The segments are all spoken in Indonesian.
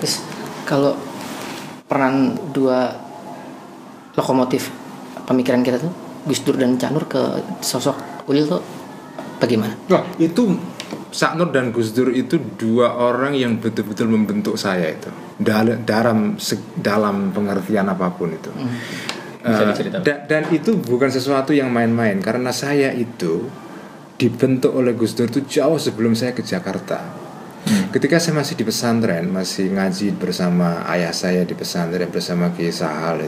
Terus kalau peran dua lokomotif pemikiran kita tuh, Gus Dur dan Cak Nur, ke sosok Ulil tuh bagaimana? Wah, itu Cak Nur dan Gus Dur itu dua orang yang betul-betul membentuk saya itu dalam pengertian apapun itu. Bisa diceritakan? Dan itu bukan sesuatu yang main-main, karena saya itu dibentuk oleh Gus Dur itu jauh sebelum saya ke Jakarta. Ketika saya masih di pesantren, masih ngaji bersama ayah saya di pesantren bersama Kiai Sahal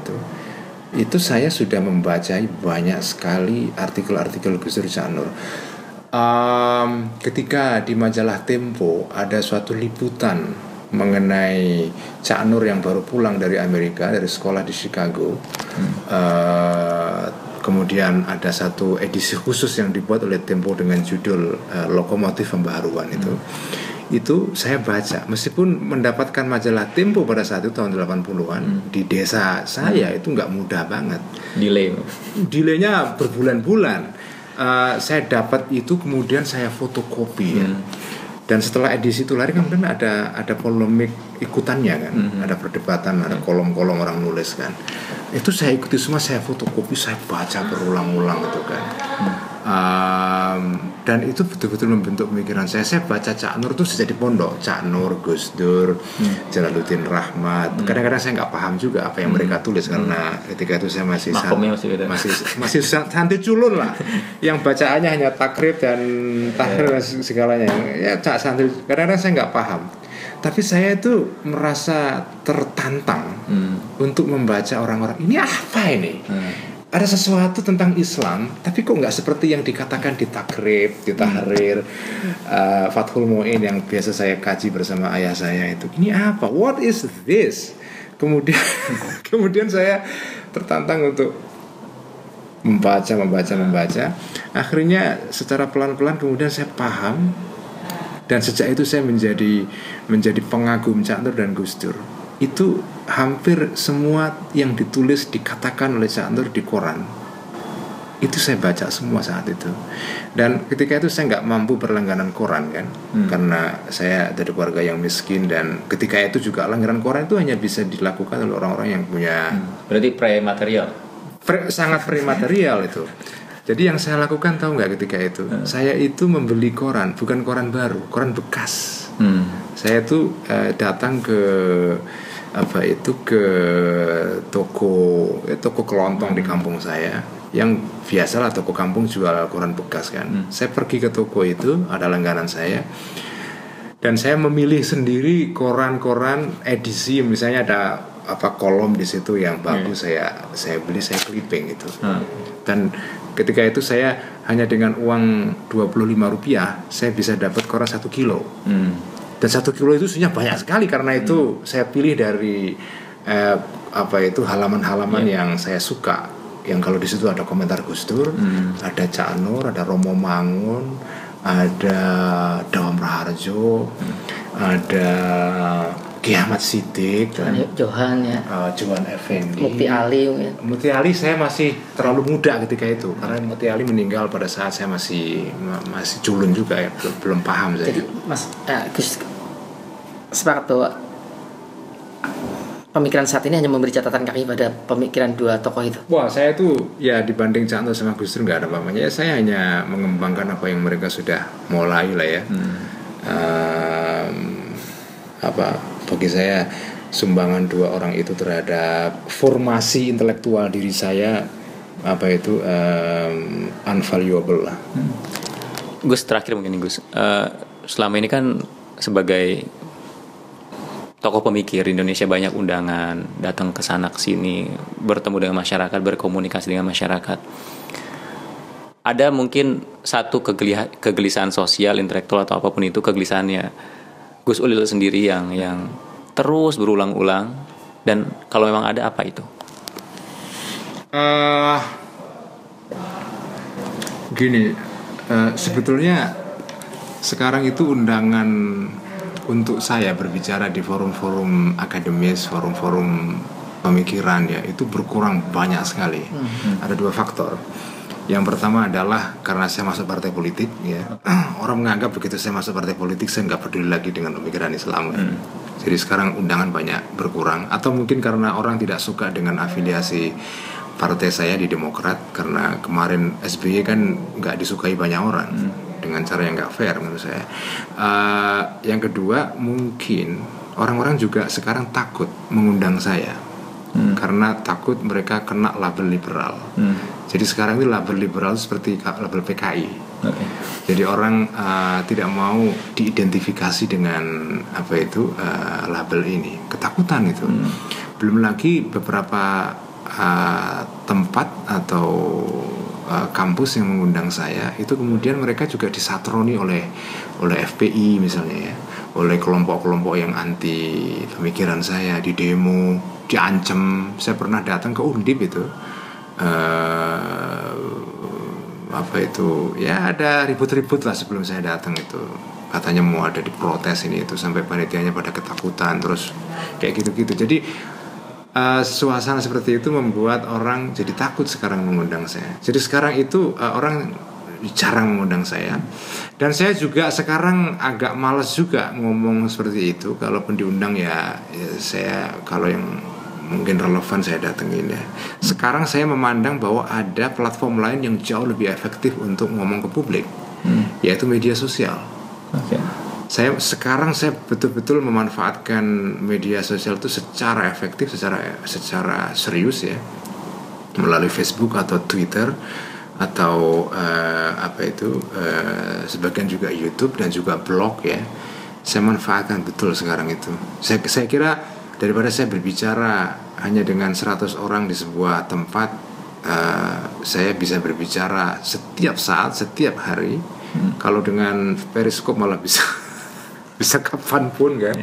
itu saya sudah membaca banyak sekali artikel-artikel Gus Dur Cak Nur. Ketika di majalah Tempo ada suatu liputan mengenai Cak Nur yang baru pulang dari Amerika, dari sekolah di Chicago. Kemudian ada satu edisi khusus yang dibuat oleh Tempo dengan judul Lokomotif Pembaharuan itu saya baca, meskipun mendapatkan majalah Tempo pada saat itu tahun 80-an di desa saya itu nggak mudah banget. Delaynya berbulan-bulan. Saya dapat itu, kemudian saya fotokopi ya. Dan setelah edisi itu lari kan ada polemik ikutannya kan, ada perdebatan, ada kolom-kolom orang nulis kan. Itu saya ikuti semua, saya fotokopi, saya baca berulang-ulang itu kan. Dan itu betul-betul membentuk pemikiran saya. Saya baca Cak Nur itu sejak di pondok, Cak Nur, Gus Dur, Jalaluddin Rahmat. Kadang-kadang saya nggak paham juga apa yang mereka tulis karena ketika itu saya masih santri culun lah, yang bacaannya hanya takrib dan tahrir dan segalanya. Ya Cak santri, kadang-kadang saya nggak paham. Tapi saya itu merasa tertantang untuk membaca orang-orang ini apa ini. Ada sesuatu tentang Islam, tapi kok nggak seperti yang dikatakan di takrib, di tahrir, Fathul Mu'in yang biasa saya kaji bersama ayah saya itu. Ini apa? What is this? Kemudian saya tertantang untuk membaca. Akhirnya secara pelan-pelan kemudian saya paham, dan sejak itu saya menjadi pengagum Cak Nur dan Gus Dur. Itu hampir semua yang ditulis dikatakan oleh Cak Nur di koran itu saya baca semua saat itu. Dan ketika itu saya nggak mampu berlangganan koran kan, karena saya dari keluarga yang miskin, dan ketika itu juga langganan koran itu hanya bisa dilakukan oleh orang-orang yang punya, berarti pre-material, sangat pre-material itu. Jadi yang saya lakukan tahu nggak ketika itu, saya itu membeli koran, bukan koran baru, koran bekas. Saya itu datang ke toko kelontong di kampung saya, yang biasalah toko kampung jual koran bekas kan. Saya pergi ke toko itu, ada langganan saya, dan saya memilih sendiri koran-koran edisi, misalnya ada kolom di situ yang bagus, saya beli, saya clipping itu. Dan ketika itu saya hanya dengan uang Rp25 saya bisa dapat koran 1 kilo. Dan 1 kilo itu sebenarnya banyak sekali, karena itu saya pilih dari halaman-halaman yang saya suka, yang kalau di situ ada komentar Gus Dur, ada Cak Nur, ada Romo Mangun, ada Dawam Raharjo, ada Kiai Ahmad Siddiq, Johan ya, Johan Effendi, Mukti Ali ya. Mukti Ali saya masih terlalu muda ketika itu, karena Mukti Ali meninggal pada saat saya masih culun juga ya, belum paham saya. Jadi Mas Gus sepakat bahwa pemikiran saat ini hanya memberi catatan kaki pada pemikiran dua tokoh itu. Wah, saya itu ya dibanding Cak Nur sama Gus Dur nggak ada apa-apanya. Saya hanya mengembangkan apa yang mereka sudah mulai lah ya. Bagi saya sumbangan dua orang itu terhadap formasi intelektual diri saya unvaluable lah. Gus, terakhir mungkin Gus, selama ini kan sebagai tokoh pemikir Indonesia banyak undangan, datang ke sana ke sini, bertemu dengan masyarakat, berkomunikasi dengan masyarakat. Ada mungkin satu kegelisahan sosial, intelektual atau apapun itu, kegelisahannya Gus Ulil sendiri yang terus berulang-ulang, dan kalau memang ada, apa itu? Sebetulnya sekarang itu undangan untuk saya berbicara di forum-forum akademis, forum-forum pemikiran ya, itu berkurang banyak sekali. Ada dua faktor. Yang pertama adalah karena saya masuk partai politik ya. Orang menganggap begitu saya masuk partai politik saya nggak peduli lagi dengan pemikiran Islam. Jadi sekarang undangan banyak berkurang, atau mungkin karena orang tidak suka dengan afiliasi partai saya di Demokrat, karena kemarin SBY kan nggak disukai banyak orang dengan cara yang nggak fair menurut saya. Yang kedua, mungkin orang-orang juga sekarang takut mengundang saya karena takut mereka kena label liberal. Jadi sekarang itu label liberal seperti label PKI. Jadi orang tidak mau diidentifikasi dengan label ini, ketakutan itu. Belum lagi beberapa tempat atau kampus yang mengundang saya itu kemudian mereka juga disatroni oleh FPI misalnya ya, oleh kelompok-kelompok yang anti pemikiran saya, di demo, diancam. Saya pernah datang ke Undip itu, ya ada ribut-ribut lah sebelum saya datang itu, katanya mau ada diprotes ini itu, sampai panitianya pada ketakutan, terus kayak gitu-gitu. Jadi suasana seperti itu membuat orang jadi takut sekarang mengundang saya. Jadi sekarang itu orang jarang mengundang saya, dan saya juga sekarang agak malas juga ngomong seperti itu. Kalaupun diundang ya saya, kalau yang mungkin relevan saya datengin ya. Sekarang saya memandang bahwa ada platform lain yang jauh lebih efektif untuk ngomong ke publik, yaitu media sosial. Saya betul-betul memanfaatkan media sosial itu secara efektif, secara serius ya, melalui Facebook atau Twitter atau sebagian juga YouTube dan juga blog ya. Saya manfaatkan betul sekarang itu. Saya kira daripada saya berbicara hanya dengan 100 orang di sebuah tempat, saya bisa berbicara setiap saat, setiap hari. Kalau dengan Periscope malah bisa kapanpun kan.